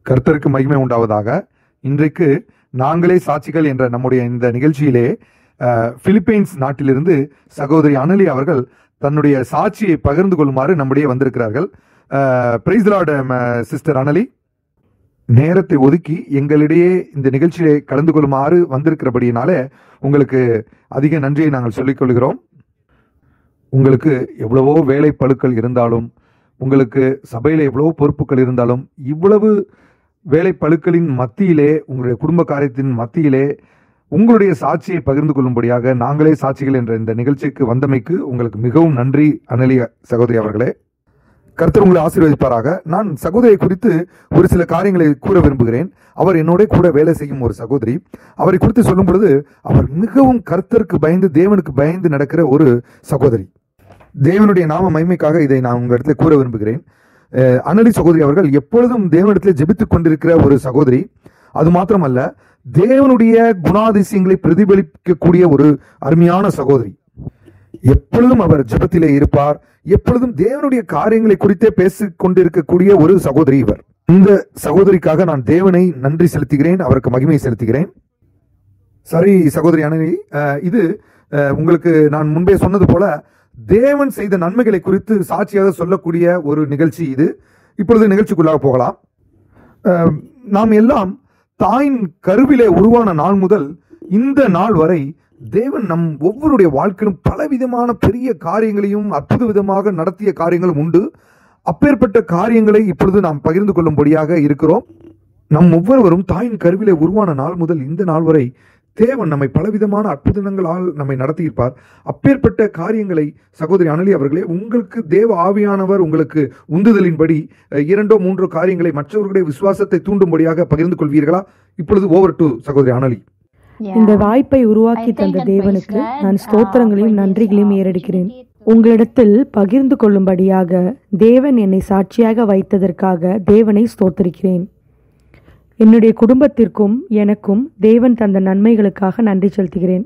கர்த்தருக்கு மகிமை உண்டாவதாக. இன்றைக்கு நாங்களே சாட்சிகள் என்ற நம்முடைய இந்த நிகழ்ச்சியிலே பிலிப்பைன்ஸ் நாட்டிலிருந்து சகோதரி அனலி அவர்கள் தன்னுடைய சாட்சியை பகிர்ந்து கொள்ளுமாறு நம்முடைய வந்திருக்கிறார்கள். பிரைஸ் தி லார்ட் சிஸ்டர் அனலி, நேரத்தை ஒதுக்கி எங்களிடையே இந்த நிகழ்ச்சியிலே கலந்து கொள்ளுமாறு வந்திருக்கிறபடியினால உங்களுக்கு அதிக நன்றியை நாங்கள் சொல்லிக் கொள்கிறோம். உங்களுக்கு எவ்வளவோ வேலை பளுக்கள் இருந்தாலும், உங்களுக்கு சபையில் எவ்வளவோ பொறுப்புகள் இருந்தாலும், இவ்வளவு வேலை பளுக்களின் மத்தியிலே, உங்களுடைய குடும்ப காரியத்தின் மத்தியிலே உங்களுடைய சாட்சியை பகிர்ந்து கொள்ளும்படியாக நாங்களே சாட்சிகள் என்ற இந்த நிகழ்ச்சிக்கு வந்தமைக்கு உங்களுக்கு மிகவும் நன்றி அனலி சகோதரி அவர்களே. கர்த்தர் உங்களை ஆசீர்வதிப்பாராக. நான் சகோதரியை குறித்து ஒரு சில காரியங்களை கூற விரும்புகிறேன். அவர் என்னோட கூட வேலை செய்யும் ஒரு சகோதரி. அவரை குறித்து சொல்லும் பொழுது அவர் மிகவும் கர்த்தருக்கு பயந்து, தேவனுக்கு பயந்து நடக்கிற ஒரு சகோதரி. தேவனுடைய நாம மகிமைக்காக இதை நான் உங்க இடத்துல கூற விரும்புகிறேன். அனலி சகோதரி அவர்கள் எப்பொழுதும் தேவனிடத்தில் ஜெபித்துக் கொண்டிருக்கிற ஒரு சகோதரி. அது மாத்திரமல்ல, தேவனுடைய குணாதிசயங்களை பிரதிபலிக்கக்கூடிய ஒரு அருமையான சகோதரி. எப்பொழுதும் அவர் ஜெபத்திலே இருப்பார். எப்பொழுதும் தேவனுடைய காரியங்களை குறித்தே பேசிக் கொண்டிருக்கக்கூடிய ஒரு சகோதரி இவர். இந்த சகோதரிக்காக நான் தேவனை நன்றி செலுத்துகிறேன், அவருக்கு மகிமை செலுத்துகிறேன். சரி சகோதரி அனலி, இது உங்களுக்கு நான் முன்பே சொன்னது போல தேவன் செய்த நன்மைகளை குறித்து சாட்சியாக சொல்லக்கூடிய ஒரு நிகழ்ச்சி இது. இப்பொழுது நிகழ்ச்சிக்குள்ளாக போகலாம். நாம் எல்லாம் தாயின் கருவிலே உருவான நாள் முதல் இந்த நாள் வரை தேவன் நம் ஒவ்வொருடைய வாழ்க்கையிலும் பலவிதமான பெரிய காரியங்களையும் அற்புத விதமாக நடத்திய காரியங்களும் உண்டு. அப்பேற்பட்ட காரியங்களை இப்பொழுது நாம் பகிர்ந்து கொள்ளும்படியாக இருக்கிறோம். நம் ஒவ்வொருவரும் தாயின் கருவிலே உருவான நாள் முதல் இந்த நாள் வரை தேவன் நம்மை பலவிதமான அற்புதங்களால் நம்மை நடத்தியிருப்பார். அப்பேற்பட்ட காரியங்களை சகோதரி அனலி அவர்களே, உங்களுக்கு தேவ ஆவியானவர் உங்களுக்கு உந்துதலின்படி 2-3 காரியங்களை மற்றவர்களுடைய விசுவாசத்தை தூண்டும்படியாக பகிர்ந்து கொள்வீர்களா? இப்பொழுது ஓவர் டு சகோதரி அனலி. இந்த வாய்ப்பை உருவாக்கி தந்த தேவனுக்கு நான் ஸ்தோத்திரங்களையும் நன்றிகளையும் ஏறெடுக்கிறேன். உங்களிடத்தில் பகிர்ந்து கொள்ளும்படியாக தேவன் என்னை சாட்சியாக வைத்ததற்காக தேவனை ஸ்தோத்திரிக்கிறேன். என்னுடைய குடும்பத்திற்கும் எனக்கும் தேவன் தந்த நன்மைகளுக்காக நன்றி செலுத்துகிறேன்.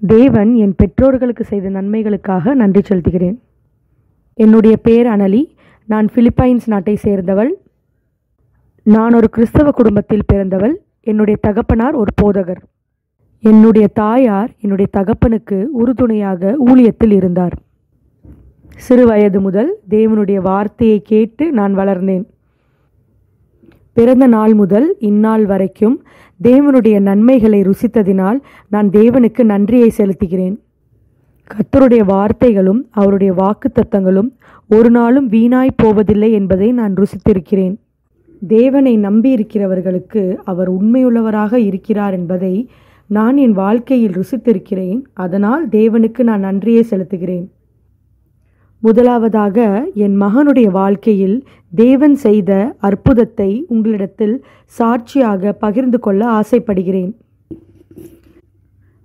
தேவன் என் பெற்றோர்களுக்கு செய்த நன்மைகளுக்காக நன்றி செலுத்துகிறேன். என்னுடைய பேர் அனலி. நான் பிலிப்பைன்ஸ் நாட்டை சேர்ந்தவள். நான் ஒரு கிறிஸ்தவ குடும்பத்தில் பிறந்தவள். என்னுடைய தகப்பனார் ஒரு போதகர். என்னுடைய தாயார் என்னுடைய தகப்பனுக்கு உறுதுணையாக ஊழியத்தில் இருந்தார். சிறு வயது முதல் தேவனுடைய வார்த்தையை கேட்டு நான் வளர்ந்தேன். பிறந்த நாள் முதல் இந்நாள் வரைக்கும் தேவனுடைய நன்மைகளை ருசித்ததினால் நான் தேவனுக்கு நன்றியை செலுத்துகிறேன். கர்த்தருடைய வார்த்தைகளும் அவருடைய வாக்குத்தத்தங்களும் ஒரு நாளும் வீணாய் போவதில்லை என்பதை நான் ருசித்திருக்கிறேன். தேவனை நம்பியிருக்கிறவர்களுக்கு அவர் உண்மையுள்ளவராக இருக்கிறார் என்பதை நான் என் வாழ்க்கையில் ருசித்திருக்கிறேன். அதனால் தேவனுக்கு நான் நன்றியை செலுத்துகிறேன். முதலாவதாக என் மகனுடைய வாழ்க்கையில் தேவன் செய்த அற்புதத்தை உங்களிடத்தில் சாட்சியாக பகிர்ந்து கொள்ள ஆசைப்படுகிறேன்.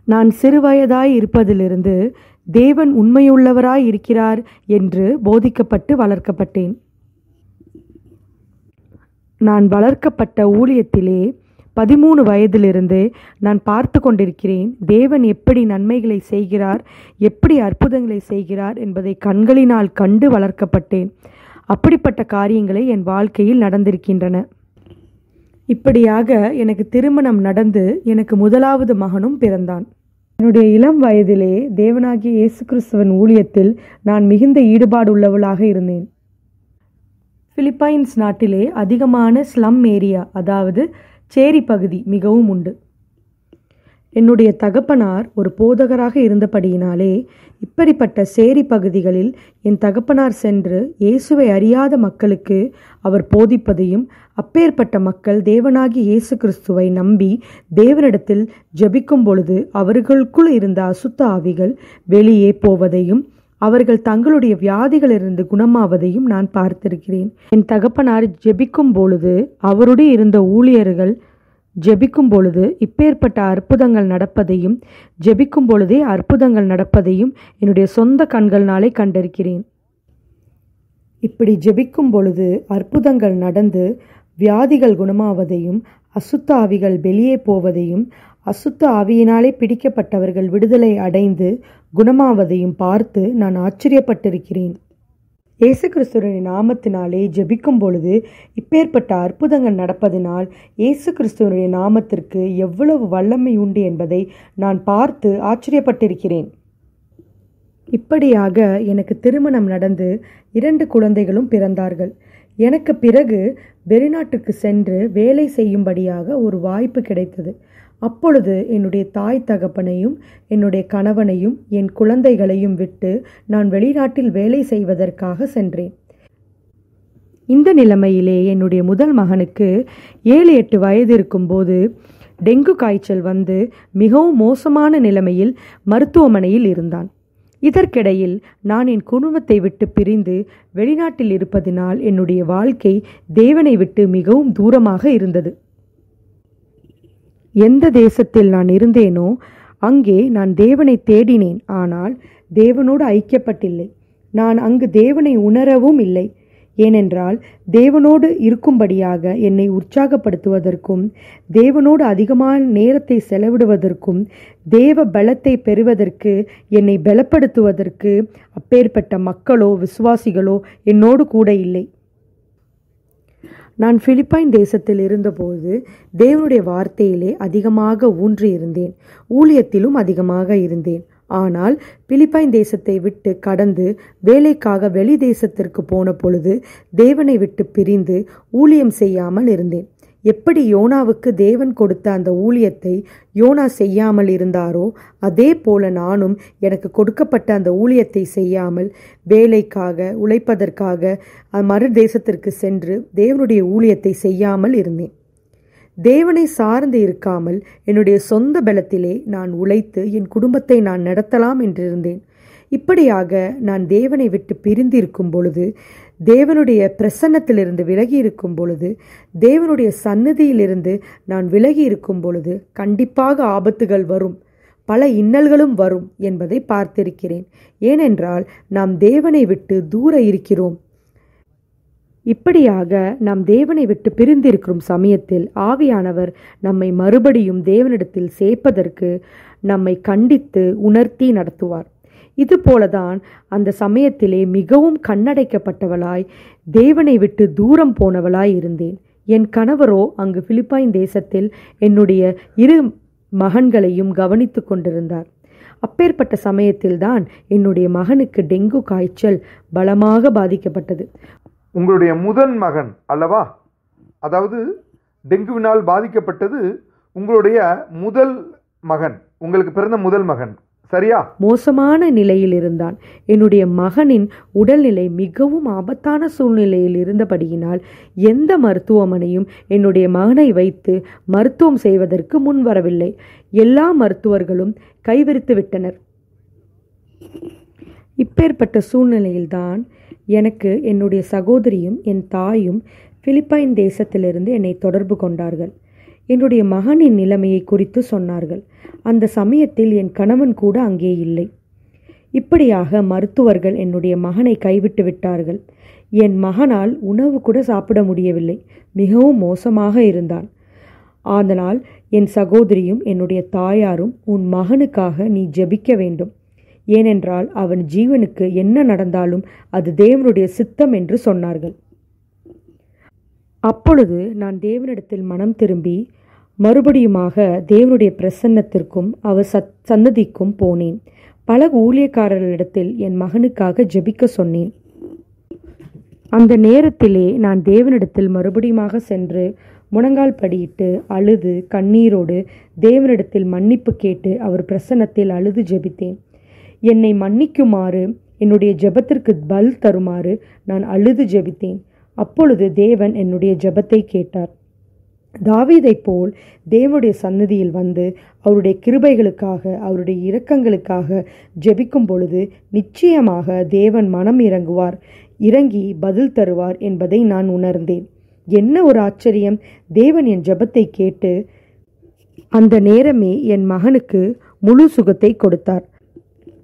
நான் சிறுவயதாய் இருப்பதிலிருந்து தேவன் உண்மையுள்ளவராய் இருக்கிறார் என்று போதிக்கப்பட்டு வளர்க்கப்பட்டேன். நான் வளர்க்கப்பட்ட ஊழியத்திலே 13 வயதிலிருந்து நான் பார்த்து கொண்டிருக்கிறேன். தேவன் எப்படி நன்மைகளை செய்கிறார், எப்படி அற்புதங்களை செய்கிறார் என்பதை கண்களினால் கண்டு வளர்க்கப்பட்டேன். அப்படிப்பட்ட காரியங்களை என் வாழ்க்கையில் நடந்திருக்கின்றன. இப்படியாக எனக்கு திருமணம் நடந்து எனக்கு முதலாவது மகனும் பிறந்தான். என்னுடைய இளம் வயதிலே தேவனாகிய இயேசு கிறிஸ்துவின் ஊழியத்தில் நான் மிகுந்த ஈடுபாடுள்ளவளாக இருந்தேன். பிலிப்பைன்ஸ் நாட்டிலே அதிகமான ஸ்லம் ஏரியா, அதாவது சேரி பகுதி மிகவும் உண்டு. என்னுடைய தகப்பனார் ஒரு போதகராக இருந்தபடியினாலே இப்படிப்பட்ட சேரி பகுதிகளில் என் தகப்பனார் சென்று இயேசுவை அறியாத மக்களுக்கு அவர் போதிப்பதையும், அப்பேற்பட்ட மக்கள் தேவனாகி இயேசு கிறிஸ்துவை நம்பி தேவனிடத்தில் ஜெபிக்கும் பொழுது அவர்களுக்குள் இருந்த அசுத்த ஆவிகள் வெளியே போவதையும், அவர்கள் தங்களுடைய வியாதிகளிலிருந்து குணமாவதையும் நான் பார்த்திருக்கிறேன். என் தகப்பனார் ஜெபிக்கும் பொழுது, அவருடைய இருந்த ஊழியர்கள் ஜெபிக்கும் பொழுது இப்பேற்பட்ட அற்புதங்கள் நடப்பதையும், ஜெபிக்கும் பொழுதே அற்புதங்கள் நடப்பதையும் என்னுடைய சொந்த கண்கள்னாலே கண்டிருக்கிறேன். இப்படி ஜெபிக்கும் பொழுது அற்புதங்கள் நடந்து வியாதிகள் குணமாவதையும், அசுத்த ஆவிகள் வெளியே போவதையும், அசுத்த ஆவியினாலே பிடிக்கப்பட்டவர்கள் விடுதலை அடைந்து குணமாவதையும் பார்த்து நான் ஆச்சரியப்பட்டிருக்கிறேன். இயேசு கிறிஸ்துவின் நாமத்தினாலே ஜெபிக்கும் பொழுது இப்பேற்பட்ட அற்புதங்கள் நடப்பதினால் இயேசு கிறிஸ்துவனுடைய நாமத்திற்கு எவ்வளவு வல்லமை உண்டு என்பதை நான் பார்த்து ஆச்சரியப்பட்டிருக்கிறேன். இப்படியாக எனக்கு திருமணம் நடந்து 2 குழந்தைகளும் பிறந்தார்கள். எனக்கு பிறகு வெளிநாட்டுக்கு சென்று வேலை செய்யும்படியாக ஒரு வாய்ப்பு கிடைத்தது. அப்பொழுது என்னுடைய தாய் தகப்பனையும் என்னுடைய கணவனையும் என் குழந்தைகளையும் விட்டு நான் வெளிநாட்டில் வேலை செய்வதற்காக சென்றேன். இந்த நிலைமையிலே என்னுடைய முதல் மகனுக்கு 7-8 வயது இருக்கும்போது டெங்கு காய்ச்சல் வந்து மிகவும் மோசமான நிலைமையில் மருத்துவமனையில் இருந்தான். இதற்கிடையில் நான் என் குடும்பத்தை விட்டு பிரிந்து வெளிநாட்டில் இருப்பதினால் என்னுடைய வாழ்க்கை தேவனை விட்டு மிகவும் தூரமாக இருந்தது. எந்த தேசத்தில் நான் இருந்தேனோ அங்கே நான் தேவனை தேடினேன். ஆனால் தேவனோடு ஐக்கியப்பட்டில்லை. நான் அங்கு தேவனை உணரவும் இல்லை. ஏனென்றால் தேவனோடு இருக்கும்படியாக என்னை உற்சாகப்படுத்துவதற்கும் தேவனோடு அதிகமான நேரத்தை செலவிடுவதற்கும் தேவ பலத்தை பெறுவதற்கு என்னை பலப்படுத்துவதற்கு அப்பேற்பட்ட மக்களோ விசுவாசிகளோ என்னோடு கூட இல்லை. நான் பிலிப்பைன் தேசத்தில் இருந்தபோது தேவனுடைய வார்த்தையிலே அதிகமாக ஊன்றி இருந்தேன். ஊழியத்திலும் அதிகமாக இருந்தேன். ஆனால் பிலிப்பைன் தேசத்தை விட்டு கடந்து வேலைக்காக வெளி தேசத்திற்கு போன பொழுது தேவனை விட்டு பிரிந்து ஊழியம் செய்யாமல் இருந்தேன். எப்படி யோனாவுக்கு தேவன் கொடுத்த அந்த ஊழியத்தை யோனா செய்யாமல் இருந்தாரோ அதே போல நானும் எனக்கு கொடுக்கப்பட்ட அந்த ஊழியத்தை செய்யாமல் வேலைக்காக உழைப்பதற்காக மறு தேசத்திற்கு சென்று தேவனுடைய ஊழியத்தை செய்யாமல் இருந்தேன். தேவனை சார்ந்து இருக்காமல் என்னுடைய சொந்த பலத்திலே நான் உழைத்து என் குடும்பத்தை நான் நடத்தலாம் என்றிருந்தேன். இப்படியாக நான் தேவனை விட்டு பிரிந்து இருக்கும் பொழுது, தேவனுடைய பிரசன்னத்திலிருந்து விலகி இருக்கும் பொழுது, தேவனுடைய சந்நிதியிலிருந்து நான் விலகி இருக்கும் பொழுது கண்டிப்பாக ஆபத்துகள் வரும், பல இன்னல்களும் வரும் என்பதை பார்த்திருக்கிறேன். ஏனென்றால் நாம் தேவனை விட்டு தூர இருக்கிறோம். இப்படியாக நாம் தேவனை விட்டு பிரிந்திருக்கும் சமயத்தில் ஆவியானவர் நம்மை மறுபடியும் தேவனிடத்தில் சேர்ப்பதற்கு நம்மை கண்டித்து உணர்த்தி நடத்துவார். இதுபோலதான் அந்த சமயத்திலே மிகவும் கண்ணடைக்கப்பட்டவளாய் தேவனை விட்டு தூரம் போனவளாய் இருந்தேன். என் கணவரோ அங்கு பிலிப்பைன் தேசத்தில் என்னுடைய 2 மகன்களையும் கவனித்து கொண்டிருந்தார். அப்பேற்பட்ட சமயத்தில்தான் என்னுடைய மகனுக்கு டெங்கு காய்ச்சல் பலமாக பாதிக்கப்பட்டது. உங்களுடைய முதல் மகன் அல்லவா? அதாவது டெங்குவினால் பாதிக்கப்பட்டது உங்களுடைய முதல் மகன், உங்களுக்கு பிறந்த முதல் மகன், சரியா? மோசமான நிலையில் இருந்தான். என்னுடைய மகனின் உடல்நிலை மிகவும் ஆபத்தான சூழ்நிலையில் இருந்தபடியினால் எந்த மருத்துவமனையும் என்னுடைய மகனை வைத்து மருத்துவம் செய்வதற்கு முன்வரவில்லை. எல்லா மருத்துவர்களும் கைவிரித்து விட்டனர். இப்பேற்பட்ட சூழ்நிலையில்தான் எனக்கு என்னுடைய சகோதரியும் என் தாயும் பிலிப்பைன் தேசத்திலிருந்து என்னை தொடர்பு கொண்டார்கள். என்னுடைய மகனின் நிலைமையை குறித்து சொன்னார்கள். அந்த சமயத்தில் என் கணவன் கூட அங்கே இல்லை. இப்படியாக மருத்துவர்கள் என்னுடைய மகனை கைவிட்டு விட்டார்கள். என் மகனால் உணவு கூட சாப்பிட முடியவில்லை. மிகவும் மோசமாக இருந்தான். அதனால் என் சகோதரியும் என்னுடைய தாயாரும், உன் மகனுக்காக நீ ஜெபிக்க வேண்டும், ஏனென்றால் அவன் ஜீவனுக்கு என்ன நடந்தாலும் அது தேவனுடைய சித்தம் என்று சொன்னார்கள். அப்பொழுது நான் தேவனிடத்தில் மனம் திரும்பி மறுபடியுமாக தேவனுடைய பிரசன்னத்திற்கும் அவர் சன்னதிக்கும் போனேன். பல ஊழியக்காரர்களிடத்தில் என் மகனுக்காக ஜெபிக்க சொன்னேன். அந்த நேரத்திலே நான் தேவனிடத்தில் மறுபடியுமாக சென்று முழங்கால் படியிட்டு அழுது கண்ணீரோடு தேவனிடத்தில் மன்னிப்பு கேட்டு அவர் பிரசன்னத்தில் அழுது ஜெபித்தேன். என்னை மன்னிக்குமாறு, என்னுடைய ஜெபத்திற்கு பல் தருமாறு நான் அழுது ஜெபித்தேன். அப்பொழுது தேவன் என்னுடைய ஜெபத்தை கேட்டார். தாவீதைப் போல் தேவனுடைய சந்நிதியில் வந்து அவருடைய கிருபைகளுக்காக அவருடைய இரக்கங்களுக்காக ஜெபிக்கும் பொழுது நிச்சயமாக தேவன் மனம் இறங்குவார், இறங்கி பதில் தருவார் என்பதை நான் உணர்ந்தேன். என்ன ஒரு ஆச்சரியம்! தேவன் என் ஜெபத்தை கேட்டு அந்த நேரமே என் மகனுக்கு முழு சுகத்தை கொடுத்தார்.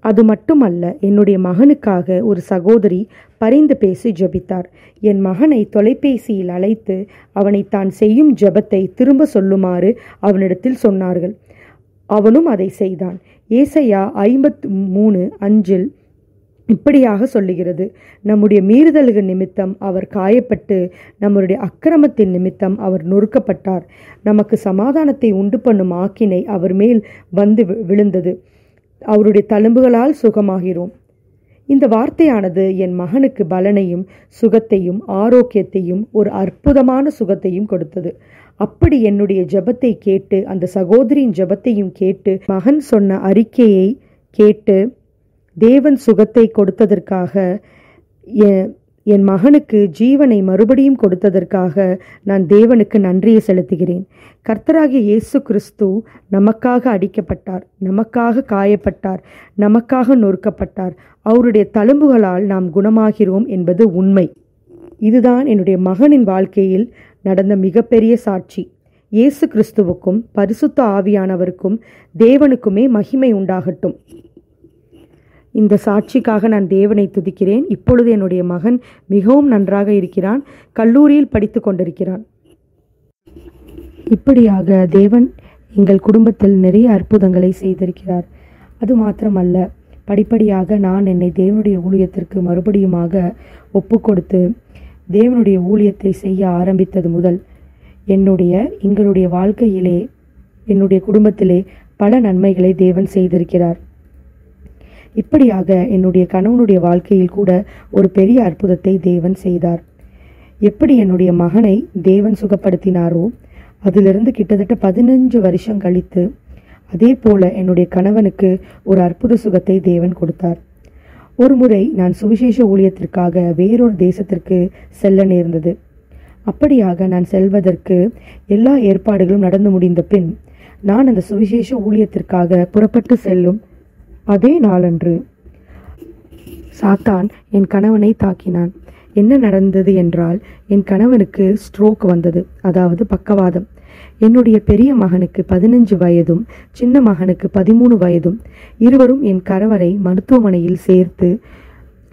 அது மட்டுமல்ல, என்னுடைய மகனுக்காக ஒரு சகோதரி பரிந்து பேசி ஜெபித்தார். என் மகனை தொலைபேசியில் அழைத்து அவனை தான் செய்யும் ஜெபத்தை திரும்ப சொல்லுமாறு அவனிடத்தில் சொன்னார்கள். அவனும் அதை செய்தான். ஏசாயா 53:5 இப்படியாக சொல்லுகிறது, நம்முடைய மீறுதல்கள் நிமித்தம் அவர் காயப்பட்டு, நம்முடைய அக்கிரமத்தின் நிமித்தம் அவர் நொறுக்கப்பட்டார். நமக்கு சமாதானத்தை உண்டு பண்ணும் ஆக்கினை அவர் மேல் வந்து விழுந்தது. அவருடைய தழும்புகளால் சுகமாகிறோம். இந்த வார்த்தையானது என் மகனுக்கு பலனையும் சுகத்தையும் ஆரோக்கியத்தையும் ஒரு அற்புதமான சுகத்தையும் கொடுத்தது. அப்படி என்னுடைய ஜெபத்தை கேட்டு, அந்த சகோதரியின் ஜெபத்தையும் கேட்டு, மகன் சொன்ன அறிக்கையை கேட்டு தேவன் சுகத்தை கொடுத்ததற்காக, என் மகனுக்கு ஜீவனை மறுபடியும் கொடுத்ததற்காக நான் தேவனுக்கு நன்றியை செலுத்துகிறேன். கர்த்தராகிய இயேசு கிறிஸ்து நமக்காக அடிக்கப்பட்டார், நமக்காக காயப்பட்டார், நமக்காக நொறுக்கப்பட்டார். அவருடைய தழும்புகளால் நாம் குணமாகிறோம் என்பது உண்மை. இதுதான் என்னுடைய மகனின் வாழ்க்கையில் நடந்த மிகப்பெரிய சாட்சி. இயேசு கிறிஸ்துவுக்கும் பரிசுத்த ஆவியானவருக்கும் தேவனுக்குமே மகிமை உண்டாகட்டும். இந்த சாட்சிக்காக நான் தேவனை துதிக்கிறேன். இப்பொழுது என்னுடைய மகன் மிகவும் நன்றாக இருக்கிறான், கல்லூரியில் படித்து கொண்டிருக்கிறான். இப்படியாக தேவன் எங்கள் குடும்பத்தில் நிறைய அற்புதங்களை செய்திருக்கிறார். அது மாத்திரமல்ல, படிப்படியாக நான் என்னை தேவனுடைய ஊழியத்திற்கு மறுபடியுமாக ஒப்பு கொடுத்து தேவனுடைய ஊழியத்தை செய்ய ஆரம்பித்தது முதல் எங்களுடைய வாழ்க்கையிலே, என்னுடைய குடும்பத்திலே பல நன்மைகளை தேவன் செய்திருக்கிறார். இப்படியாக என்னுடைய கணவனுடைய வாழ்க்கையில் கூட ஒரு பெரிய அற்புதத்தை தேவன் செய்தார். எப்படி என்னுடைய மகனை தேவன் சுகப்படுத்தினாரோ, அதிலிருந்து கிட்டத்தட்ட 15 வருஷம் கழித்து அதே போல என்னுடைய கணவனுக்கு ஒரு அற்புத சுகத்தை தேவன் கொடுத்தார். ஒரு முறை நான் சுவிசேஷ ஊழியத்திற்காக வேறொரு தேசத்திற்கு செல்ல நேர்ந்தது. அப்படியாக நான் செல்வதற்கு எல்லா ஏற்பாடுகளும் நடந்து முடிந்த பின், நான் அந்த சுவிசேஷ ஊழியத்திற்காக புறப்பட்டு செல்லும் அதே நாளன்று சாத்தான் என் கணவனை தாக்கினான். என்ன நடந்தது என்றால், என் கணவனுக்கு ஸ்ட்ரோக் வந்தது, அதாவது பக்கவாதம். என்னுடைய பெரிய மகனுக்கு 15 வயதும் சின்ன மகனுக்கு 13 வயதும். இருவரும் என் கணவரை மருத்துவமனையில் சேர்த்து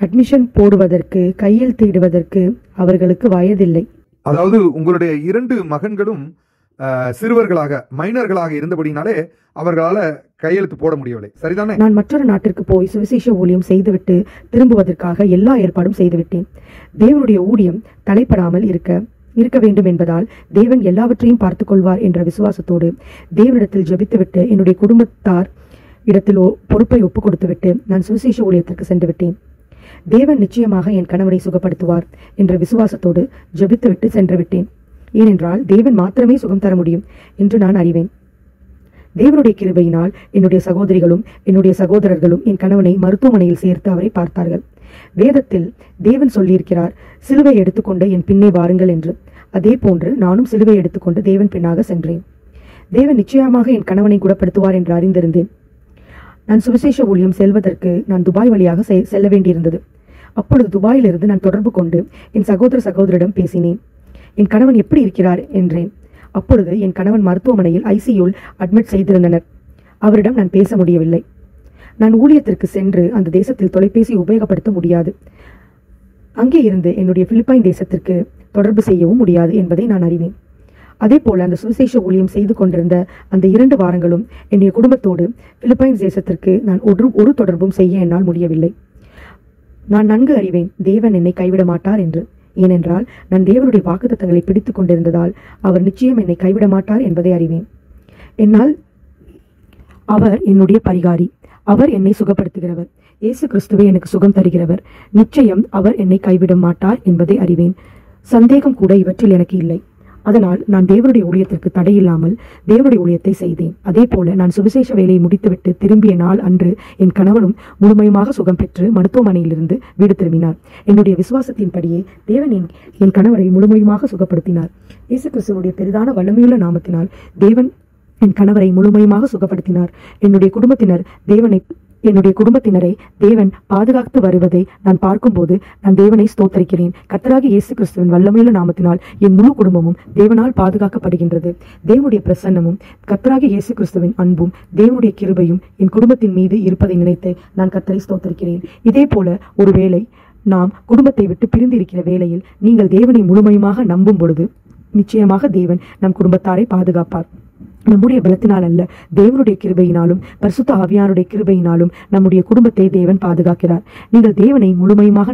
அட்மிஷன் போடுவதற்கு, கையெழுத்திடுவதற்கு அவர்களுக்கு வயதில்லை. அதாவது உங்களுடைய 2 மகன்களும் சிறுவர்களாக, மைனர்களாக இருந்தபடினாலே அவர்களால கையெழுத்து போட முடியவில்லை. சரிதானே? நான் மற்றொரு நாட்டிற்கு போய் சுவிசேஷ ஊழியம் செய்துவிட்டு திரும்புவதற்காக எல்லா ஏற்பாடும் செய்துவிட்டேன். தேவனுடைய ஊழியம் தலைப்படாமல் இருக்க வேண்டும் என்பதால் தேவன் எல்லாவற்றையும் பார்த்துக் கொள்வார் என்ற விசுவாசத்தோடு தேவனிடத்தில் ஜெபித்துவிட்டு, என்னுடைய குடும்பத்தார் இடத்தில் பொறுப்பை ஒப்புக் கொடுத்துவிட்டு நான் சுவிசேஷ ஊழியத்திற்கு சென்று விட்டேன். தேவன் நிச்சயமாக என் கணவனை சுகப்படுத்துவார் என்ற விசுவாசத்தோடு ஜெபித்துவிட்டு சென்று விட்டேன். ஏனென்றால் தேவன் மாத்திரமே சுகம் தர முடியும் என்று நான் அறிவேன். தேவனுடைய கிருபையினால் என்னுடைய சகோதரிகளும் என்னுடைய சகோதரர்களும் என் கணவனை மருத்துவமனையில் சேர்த்து அவரை பார்த்தார்கள். வேதத்தில் தேவன் சொல்லியிருக்கிறார், சிலுவை எடுத்துக்கொண்டு என் பின்னே வாருங்கள் என்று. அதே போன்று நானும் சிலுவை எடுத்துக்கொண்டு தேவன் பின்னாக சென்றேன். தேவன் நிச்சயமாக என் கணவனை குணப்படுத்துவார் என்று அறிந்திருந்தேன். நான் சுவிசேஷ ஊழியம் செல்வதற்கு நான் துபாய் வழியாக செல்ல வேண்டியிருந்தது. அப்பொழுது துபாயிலிருந்து நான் தொடர்பு கொண்டு என் சகோதரிடம் பேசினேன். என் கணவன் எப்படி இருக்கிறார் என்றேன். அப்பொழுது என் கணவன் மருத்துவமனையில் ஐசியூவில் அட்மிட் செய்திருந்தனர். அவரிடம் நான் பேச முடியவில்லை. நான் ஊழியத்திற்கு சென்று அந்த தேசத்தில் தொலைபேசி உபயோகப்படுத்த முடியாது. அங்கே இருந்து என்னுடைய பிலிப்பைன் தேசத்திற்கு தொடர்பு செய்யவும் முடியாது என்பதை நான் அறிவேன். அதே போல அந்த சுவிசேஷ ஊழியம் செய்து கொண்டிருந்த அந்த 2 வாரங்களும் என்னுடைய குடும்பத்தோடு பிலிப்பைன்ஸ் தேசத்திற்கு நான் ஒரு தொடர்பும் செய்ய என்னால் முடியவில்லை. நான் நன்கு அறிவேன் தேவன் என்னை கைவிட மாட்டார் என்று. ஏனென்றால் நான் தேவனுடைய வாக்குத்தத்தங்களை பிடித்துக் கொண்டிருந்ததால் அவர் நிச்சயம் என்னை கைவிட மாட்டார் என்பதை அறிவேன். என்னால் அவர் என்னுடைய பரிகாரி, அவர் என்னை சுகப்படுத்துகிறவர். இயேசு கிறிஸ்துவே எனக்கு சுகம் தருகிறவர். நிச்சயம் அவர் என்னை கைவிட மாட்டார் என்பதை அறிவேன். சந்தேகம் கூட இவற்றில் எனக்கு இல்லை. அதனால் நான் தேவனுடைய ஊழியத்திற்கு தடையில்லாமல் தேவனுடைய ஊழியத்தை செய்தேன். அதே போல நான் சுவிசேஷ வேலையை முடித்துவிட்டு திரும்பிய நாள் அன்று என் கணவனும் முழுமையாக சுகம் பெற்று மருத்துவமனையிலிருந்து வீடு திரும்பினார். என்னுடைய விசுவாசத்தின்படியே தேவன் என் கணவரை முழுமையாக சுகப்படுத்தினார். இயேசு கிறிஸ்துவுடைய பெரிதான வல்லமையுள்ள நாமத்தினால் தேவன் என் கணவரை முழுமையாக சுகப்படுத்தினார். என்னுடைய குடும்பத்தினரை தேவன் பாதுகாத்து வருவதை நான் பார்க்கும்போது நான் தேவனை ஸ்தோத்தரிக்கிறேன். கர்த்தராகிய இயேசு கிறிஸ்துவின் வல்லமையுள்ள நாமத்தினால் என் முழு குடும்பமும் தேவனால் பாதுகாக்கப்படுகின்றது. தேவனுடைய பிரசன்னமும் கர்த்தராகிய இயேசு கிறிஸ்துவின் அன்பும் தேவனுடைய கிருபையும் என் குடும்பத்தின் மீது இருப்பதை நினைத்து நான் கர்த்தரை ஸ்தோத்தரிக்கிறேன். இதே போல ஒருவேளை நாம் குடும்பத்தை விட்டு பிரிந்து இருக்கிற வேளையில் நீங்கள் தேவனை முழுமையாக நம்பும் பொழுது நிச்சயமாக தேவன் நம் குடும்பத்தாரை பாதுகாப்பார். நம்முடைய பலத்தினால் அல்ல, தேவனுடைய கிருபையினாலும் பரிசுத்த ஆவியானுடைய கிருபையினாலும் நம்முடைய குடும்பத்தை தேவன் பாதுகாக்கிறார். நீங்கள் தேவனை முழுமையுமாக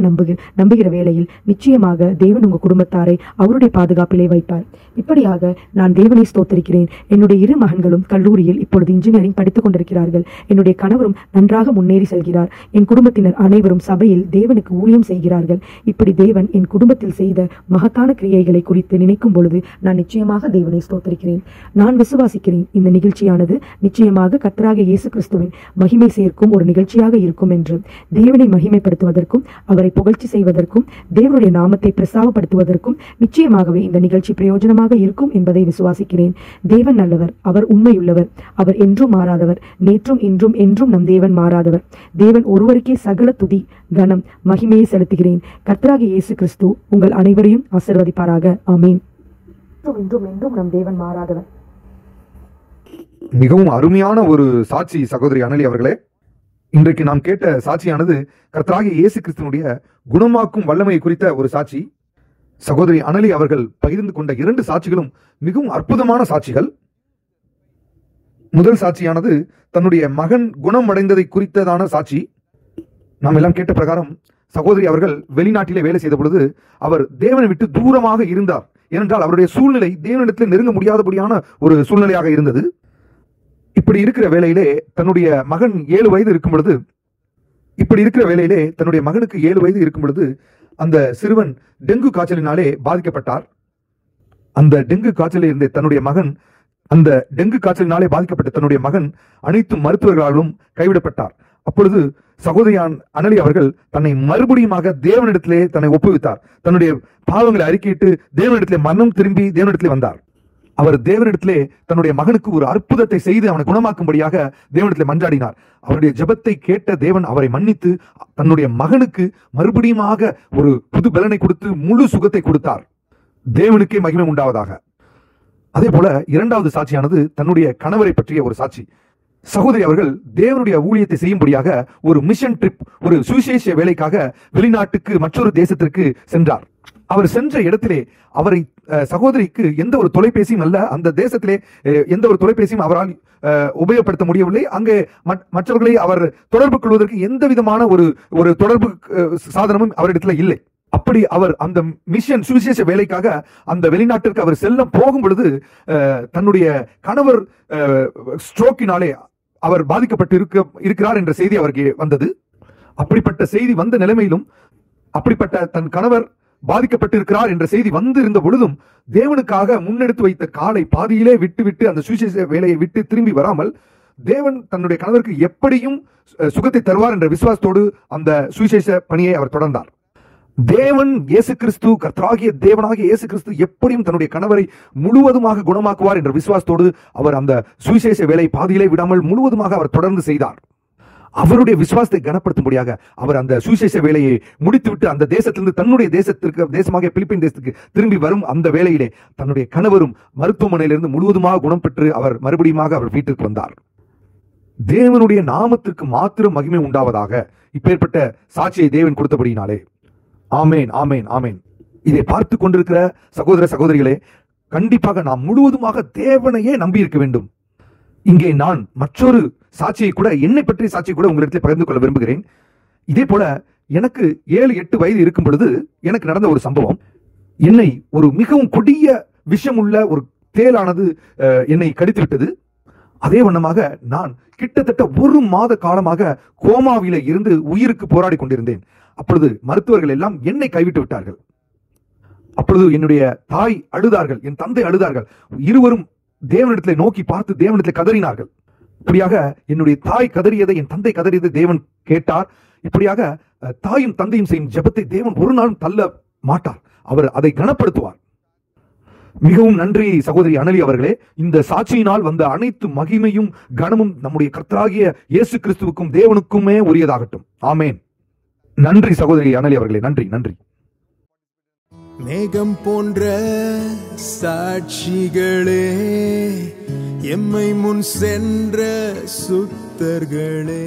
நம்புகிற வேளையில் நிச்சயமாக தேவன் உங்கள் குடும்பத்தாரை அவருடைய பாதுகாப்பிலே வைப்பார். இப்படியாக நான் தேவனை ஸ்தோத்திரிக்கிறேன். என்னுடைய 2 மகன்களும் கல்லூரியில் இப்பொழுது இன்ஜினியரிங் படித்துக் கொண்டிருக்கிறார்கள். என்னுடைய கணவரும் நன்றாக முன்னேறி செல்கிறார். என் குடும்பத்தினர் அனைவரும் சபையில் தேவனுக்கு ஊழியம் செய்கிறார்கள். இப்படி தேவன் என் குடும்பத்தில் செய்த மகத்தான கிரியைகளை குறித்து நினைக்கும் பொழுது நான் நிச்சயமாக தேவனை ஸ்தோத்திரிக்கிறேன். நான் விசுவாசிக்கிறேன், இந்த நிகழ்ச்சியானது நிச்சயமாக கர்த்தராகிய இயேசு கிறிஸ்துவின் மகிமை சேர்க்கும் ஒரு நிகழ்ச்சியாக இருக்கும் என்று. தேவனை மகிமைப்படுத்துவதற்கும் அவரை புகழ்ச்சி செய்வதற்கும் தேவனுடைய நாமத்தை பிரஸ்தாபப்படுத்துவதற்கும் நிச்சயமாகவே இந்த நிகழ்ச்சி பிரயோஜனமாக இருக்கும் என்பதை விசுவாசிக்கிறேன். தேவன் நல்லவர், அவர் உண்மையுள்ளவர், அவர் என்றும் மாறாதவர், நேற்றும் இன்றும் என்றும் நம் தேவன் மாறாதவர். தேவன் ஒருவருக்கே சகல துதி கனம் மகிமையை செலுத்துகிறேன். கர்த்தராகிய இயேசு கிறிஸ்து உங்கள் அனைவரையும் ஆசீர்வதிப்பாராக. ஆமீன். என்றும் என்றும் நம் தேவன் மாறாதவர். மிகவும் அருமையான ஒரு சாட்சி சகோதரி அனலி அவர்களே. இன்றைக்கு நாம் கேட்ட சாட்சியானது கர்த்தராகிய இயேசு கிறிஸ்துவினுடைய குணமாக்கும் வல்லமை குறித்த ஒரு சாட்சி. சகோதரி அனலி அவர்கள் பகிர்ந்து கொண்ட 2 சாட்சிகளும் மிகவும் அற்புதமான சாட்சிகள். முதல் சாட்சியானது தன்னுடைய மகன் குணம் அடைந்ததை குறித்ததான சாட்சி. நாம் எல்லாம் கேட்ட பிரகாரம் சகோதரி அவர்கள் வெளிநாட்டிலே வேலை செய்த பொழுது அவர் தேவனை விட்டு தூரமாக இருந்தார். ஏனென்றால் அவருடைய சூழ்நிலை தேவனிடத்தில் நெருங்க முடியாதபடியான ஒரு சூழ்நிலையாக இருந்தது. இப்படி இருக்கிற வேளையிலே தன்னுடைய மகன் 7 வயது இருக்கும் பொழுது தன்னுடைய மகனுக்கு 7 வயது இருக்கும் பொழுது அந்த சிறுவன் டெங்கு காய்ச்சலினாலே பாதிக்கப்பட்டார். அந்த டெங்கு காய்ச்சலில் இருந்த டெங்கு காய்ச்சலினாலே பாதிக்கப்பட்ட தன்னுடைய மகன் அனைத்து மருத்துவர்களாலும் கைவிடப்பட்டார். அப்பொழுது சகோதரி அனலி அவர்கள் தன்னை மறுபடியுமாக தேவனிடத்திலே தன்னை ஒப்புவித்தார். தன்னுடைய பாவங்களை அறிக்கையிட்டு தேவனிடத்திலே மனம் திரும்பி தேவனிடத்திலே வந்தார். அவர் தேவனிடத்திலே தன்னுடைய மகனுக்கு ஒரு அற்புதத்தை செய்து அவனை குணமாக்கும்படியாக தேவனிடத்திலே மன்றாடினார். அவருடைய ஜெபத்தை கேட்ட தேவன் அவரை மன்னித்து தன்னுடைய மகனுக்கு மறுபடியுமாக ஒரு புது பலனை கொடுத்து முழு சுகத்தை கொடுத்தார். தேவனுக்கே மகிமை உண்டாவதாக. அதே போல 2வது சாட்சியானது தன்னுடைய கணவரை பற்றிய ஒரு சாட்சி. சகோதரி அவர்கள் தேவனுடைய ஊழியத்தை செய்யும்படியாக ஒரு மிஷன் ட்ரிப், ஒரு சுவிசேஷ வேலைக்காக வெளிநாட்டுக்கு மற்றொரு தேசத்திற்கு சென்றார். அவர் சென்ற இடத்திலே அவரை சகோதரிக்கு எந்த ஒரு தொலைபேசியும் அல்ல, அந்த தேசத்திலே எந்த ஒரு தொலைபேசியும் அவரால் உபயோகப்படுத்த முடியவில்லை. அங்கே மற்றவர்களை அவர் தொடர்பு கொள்வதற்கு எந்த விதமான ஒரு தொடர்பு சாதனமும் அவரிடத்துல இல்லை. அப்படி அவர் அந்த மிஷன் சுவிசேஷ வேலைக்காக அந்த வெளிநாட்டிற்கு அவர் செல்ல போகும் பொழுது தன்னுடைய கணவர் ஸ்ட்ரோக்கினாலே அவர் பாதிக்கப்பட்டு இருக்கிறார் என்ற செய்தி அவருக்கு வந்தது. அப்படிப்பட்ட செய்தி வந்த நிலைமையிலும், அப்படிப்பட்ட தன் கணவர் பாதிக்கப்பட்டிருக்கிறார் என்ற செய்தி வந்திருந்த பொழுதும் தேவனுக்காக முன்னெடுத்து வைத்த காலை பாதியிலே விட்டு அந்த சுவிசேஷ வேலையை விட்டு திரும்பி வராமல் தேவன் தன்னுடைய கணவருக்கு எப்படியும் சுகத்தை தருவார் என்ற விசுவாசத்தோடு அந்த சுவிசேஷ பணியை அவர் தொடர்ந்தார். தேவன் இயேசு கிறிஸ்து, கர்த்தராகிய தேவனாகிய இயேசு கிறிஸ்து எப்படியும் தன்னுடைய கணவரை முழுவதுமாக குணமாக்குவார் என்ற விசுவாசத்தோடு அவர் அந்த சுவிசேஷ வேலை பாதியிலே விடாமல் முழுவதுமாக அவர் தொடர்ந்து செய்தார். அவருடைய விசுவாசத்தை கனப்படுத்தும்படியாக அவர் அந்த சுவிசேஷ வேலையை முடித்துவிட்டு அந்த தேசத்திலிருந்து தன்னுடைய தேசமாக பிலிப்பைன் தேசத்துக்கு திரும்பி வரும் அந்த வேளையிலே தன்னுடைய கணவரும் மருத்துவமனையிலிருந்து முழுவதுமாக குணம் பெற்று அவர் மறுபடியும் அவர் வீட்டுக்கு வந்தார். தேவனுடைய நாமத்திற்கு மாத்திரம் மகிமை உண்டாவதாக. இப்பேற்பட்ட சாட்சியை தேவன் கொடுத்தபடினாலே ஆமேன், ஆமேன், ஆமேன். இதை பார்த்து கொண்டிருக்கிற சகோதர சகோதரிகளே, கண்டிப்பாக நாம் முழுவதுமாக தேவனையே நம்பி இருக்க வேண்டும். இங்கே நான் மற்றொரு சாட்சியை கூட, என்னை பற்றிய சாட்சியை கூட உங்களிடத்தில் பகிர்ந்து கொள்ள விரும்புகிறேன். இதே போல எனக்கு 7-8 வயது இருக்கும் பொழுது எனக்கு நடந்த ஒரு சம்பவம். என்னை ஒரு மிகவும் கொடிய விஷமுள்ள ஒரு தேளானது என்னை கடித்து விட்டது. அதே வண்ணமாக நான் கிட்டத்தட்ட 1 மாத காலமாக கோமாவில இருந்து உயிருக்கு போராடி கொண்டிருந்தேன். அப்பொழுது மருத்துவர்கள் எல்லாம் என்னை கைவிட்டு விட்டார்கள். அப்பொழுது என்னுடைய தாய் அழுதார்கள், என் தந்தை அழுதார்கள். இருவரும் தேவனிடத்திலே நோக்கி பார்த்து தேவனிடத்திலே கதறினார்கள். இப்படியாக என்னுடைய தாய் கதறியதை, என் தந்தை கதறியதை தேவன் கேட்டார். இப்படியாக தாயும் தந்தையும் செய்யும் ஜெபத்தை தேவன் ஒரு நாளும் தள்ள மாட்டார். அவர் அதை கனப்படுத்துவார். மிகவும் நன்றி சகோதரி அனலி அவர்களே. இந்த சாட்சியினால் வந்த அனைத்து மகிமையும் கனமும் நம்முடைய கர்த்தராகிய இயேசு கிறிஸ்துவுக்கும் தேவனுக்குமே உரியதாகட்டும். ஆமேன். நன்றி சகோதரி அனலி அவர்களே, நன்றி, நன்றி. மேகம் போன்ற சாட்சிகளே, எம்மை முன் சென்ற சுத்தர்களே,